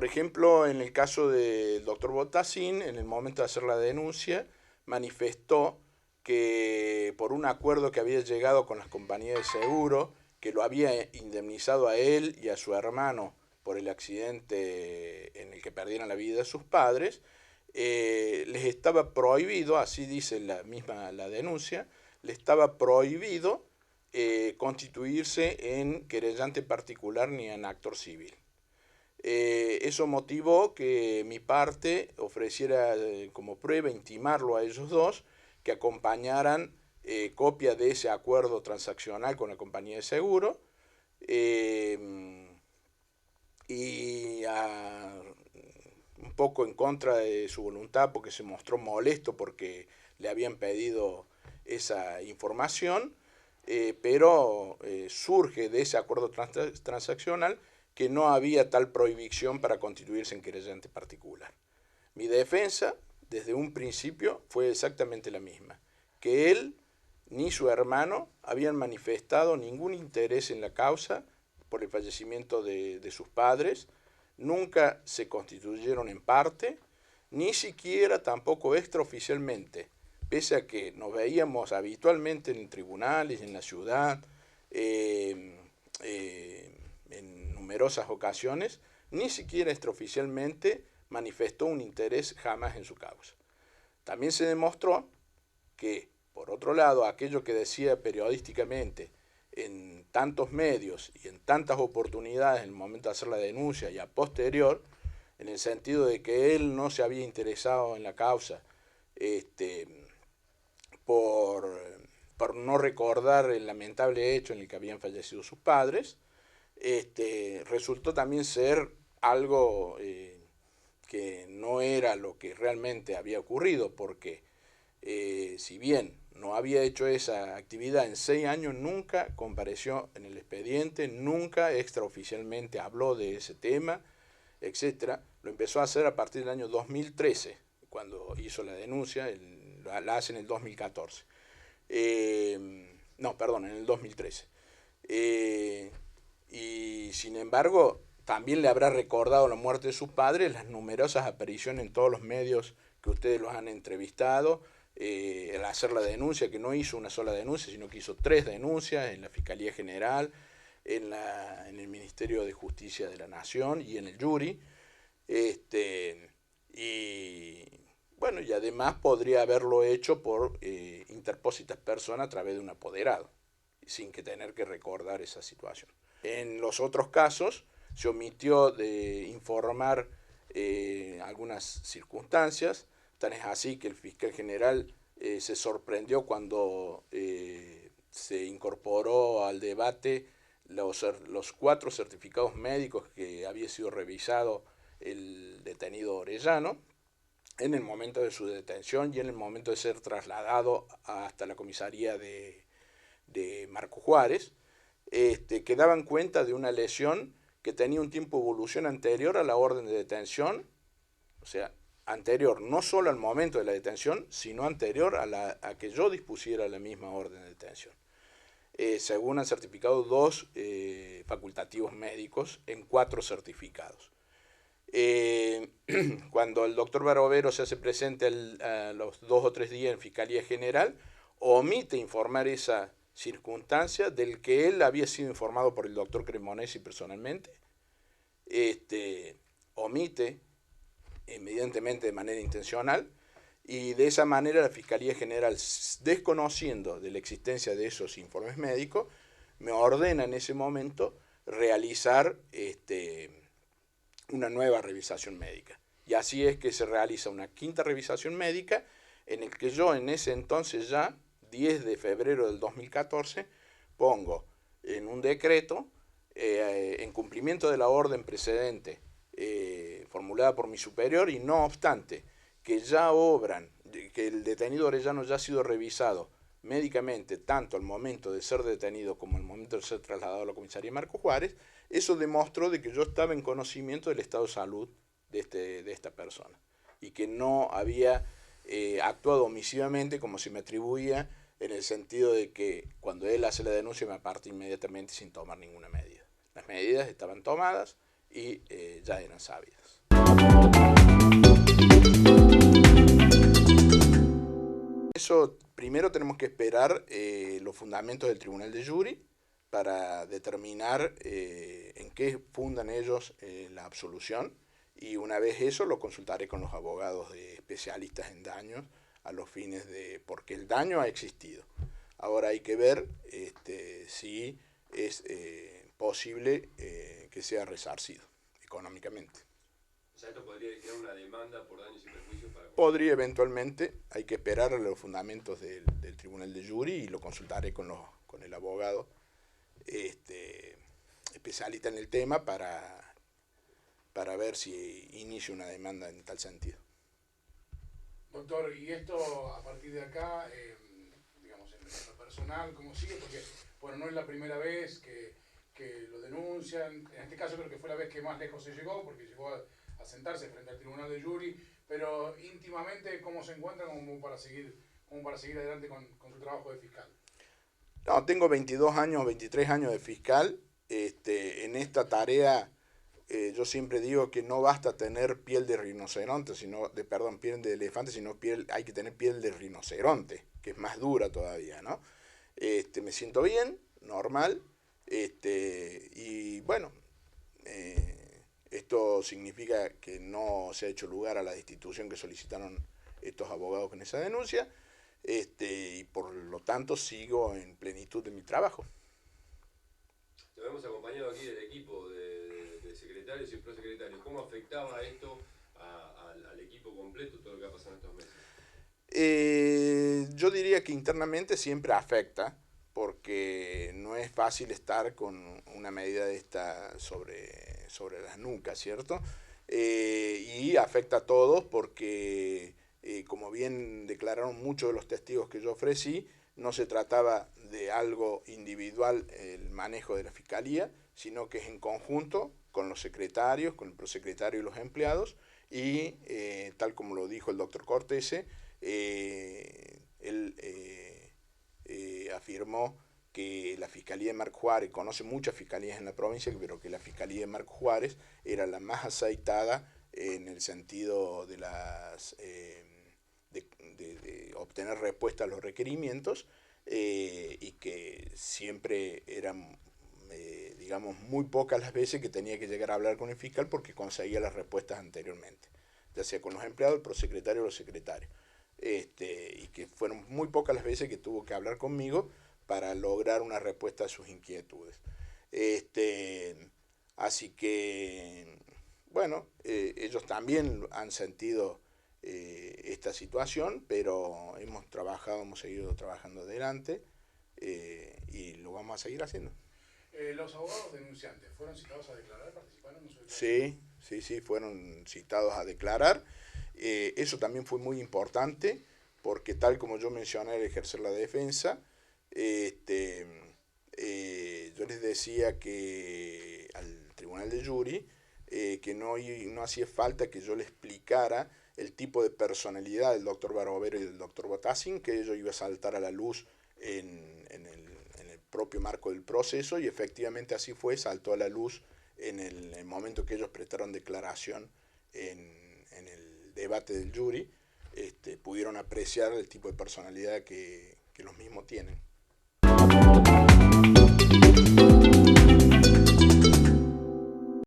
Por ejemplo, en el caso del doctor Botassin, en el momento de hacer la denuncia, manifestó que por un acuerdo que había llegado con las compañías de seguro, que lo había indemnizado a él y a su hermano por el accidente en el que perdieron la vida sus padres, les estaba prohibido, así dice la misma la denuncia, le estaba prohibido constituirse en querellante particular ni en actor civil. Eso motivó que mi parte ofreciera como prueba intimarlo a ellos dos que acompañaran copia de ese acuerdo transaccional con la compañía de seguro eh, y un poco en contra de su voluntad porque se mostró molesto porque le habían pedido esa información, pero surge de ese acuerdo transaccional que no había tal prohibición para constituirse en querellante particular. Mi defensa, desde un principio, fue exactamente la misma, que él ni su hermano habían manifestado ningún interés en la causa por el fallecimiento de sus padres, nunca se constituyeron en parte, ni siquiera tampoco extraoficialmente, pese a que nos veíamos habitualmente en tribunales, en la ciudad, eh, en numerosas ocasiones, ni siquiera extraoficialmente manifestó un interés jamás en su causa. También se demostró que, por otro lado, aquello que decía periodísticamente en tantos medios y en tantas oportunidades en el momento de hacer la denuncia y a posterior, en el sentido de que él no se había interesado en la causa por, por no recordar el lamentable hecho en el que habían fallecido sus padres, resultó también ser algo que no era lo que realmente había ocurrido, porque si bien no había hecho esa actividad en 6 años, nunca compareció en el expediente, nunca extraoficialmente habló de ese tema, etcétera. Lo empezó a hacer a partir del año 2013, cuando hizo la denuncia, la hace en el 2014. No, perdón, en el 2013. Y sin embargo, también le habrá recordado la muerte de sus padres, las numerosas apariciones en todos los medios que ustedes los han entrevistado, el hacer la denuncia, que no hizo una sola denuncia, sino que hizo 3 denuncias en la Fiscalía General, en el Ministerio de Justicia de la Nación y en el Jury. Y bueno, y además podría haberlo hecho por interpósitas personas a través de un apoderado, sin que tener que recordar esa situación. En los otros casos se omitió de informar algunas circunstancias, tan es así que el fiscal general se sorprendió cuando se incorporó al debate los 4 certificados médicos que había sido revisado el detenido Orellano en el momento de su detención y en el momento de ser trasladado hasta la comisaría de Marco Juárez, que daban cuenta de una lesión que tenía un tiempo de evolución anterior a la orden de detención, o sea, anterior no solo al momento de la detención, sino anterior a que yo dispusiera la misma orden de detención. Según han certificado 2 facultativos médicos en 4 certificados. Cuando el doctor Barovero se hace presente a los 2 o 3 días en Fiscalía General, omite informar esa circunstancia del que él había sido informado por el doctor Cremonesi personalmente, omite, evidentemente de manera intencional, y de esa manera la Fiscalía General, desconociendo de la existencia de esos informes médicos, me ordena en ese momento realizar una nueva revisación médica. Y así es que se realiza una 5ª revisación médica en el que yo en ese entonces ya, 10 de febrero del 2014, pongo en un decreto, en cumplimiento de la orden precedente formulada por mi superior, y no obstante que ya obran, que el detenido Orellano ya ha sido revisado médicamente tanto al momento de ser detenido como al momento de ser trasladado a la comisaría Marco Juárez, eso demostró de que yo estaba en conocimiento del estado de salud de esta persona y que no había actuado omisivamente como se me atribuía, en el sentido de que cuando él hace la denuncia me aparta inmediatamente sin tomar ninguna medida. Las medidas estaban tomadas, y ya eran sabidas. Eso, primero tenemos que esperar los fundamentos del Tribunal de Jury para determinar en qué fundan ellos la absolución, y una vez eso lo consultaré con los abogados de especialistas en daños a los fines de, porque el daño ha existido. Ahora hay que ver si es posible que sea resarcido económicamente. O sea, esto podría crear una demanda por daños y perjuicios para... Podría eventualmente, hay que esperar a los fundamentos del Tribunal de Jury y lo consultaré con el abogado especialista en el tema para ver si inicia una demanda en tal sentido. Doctor, y esto a partir de acá, digamos, en lo personal, ¿cómo sigue? Porque, bueno, no es la primera vez que lo denuncian. En este caso creo que fue la vez que más lejos se llegó, porque llegó a sentarse frente al Tribunal de Jury, pero íntimamente, ¿cómo se encuentra como para seguir adelante con su trabajo de fiscal? No, tengo 22 años, 23 años de fiscal. En esta tarea yo siempre digo que no basta tener piel de rinoceronte, piel de elefante, sino hay que tener piel de rinoceronte, que es más dura todavía, ¿no? Me siento bien, normal, y bueno, esto significa que no se ha hecho lugar a la destitución que solicitaron estos abogados con esa denuncia, y por lo tanto sigo en plenitud de mi trabajo. Te hemos acompañado aquí del equipo de secretarios y prosecretarios. ¿Cómo afectaba esto al equipo completo, todo lo que ha pasado en estos meses? Yo diría que internamente siempre afecta, porque no es fácil estar con una medida de esta sobre las nucas, ¿cierto? Y afecta a todos porque, como bien declararon muchos de los testigos que yo ofrecí, no se trataba de algo individual el manejo de la fiscalía, sino que es en conjunto con los secretarios, con el prosecretario y los empleados, y tal como lo dijo el doctor Cortese, él afirmó que la Fiscalía de Marco Juárez, conoce muchas fiscalías en la provincia, pero que la Fiscalía de Marco Juárez era la más aceitada en el sentido de de obtener respuesta a los requerimientos, y que siempre eran, digamos, muy pocas las veces que tenía que llegar a hablar con el fiscal porque conseguía las respuestas anteriormente, ya sea con los empleados, el prosecretario o los secretarios. Y que fueron muy pocas las veces que tuvo que hablar conmigo para lograr una respuesta a sus inquietudes. Así que, bueno, ellos también han sentido esta situación, pero hemos seguido trabajando adelante, y lo vamos a seguir haciendo. ¿Los abogados denunciantes fueron citados a declarar? ¿Participaron en su declaración? Sí, fueron citados a declarar. Eso también fue muy importante, porque tal como yo mencioné al ejercer la defensa, yo les decía que al Tribunal de Jury que no hacía falta que yo le explicara el tipo de personalidad del doctor Barovero y del doctor Botassin, que ello iba a saltar a la luz en el propio marco del proceso, y efectivamente así fue, saltó a la luz en el momento que ellos prestaron declaración en el debate del jury. Pudieron apreciar el tipo de personalidad que los mismos tienen.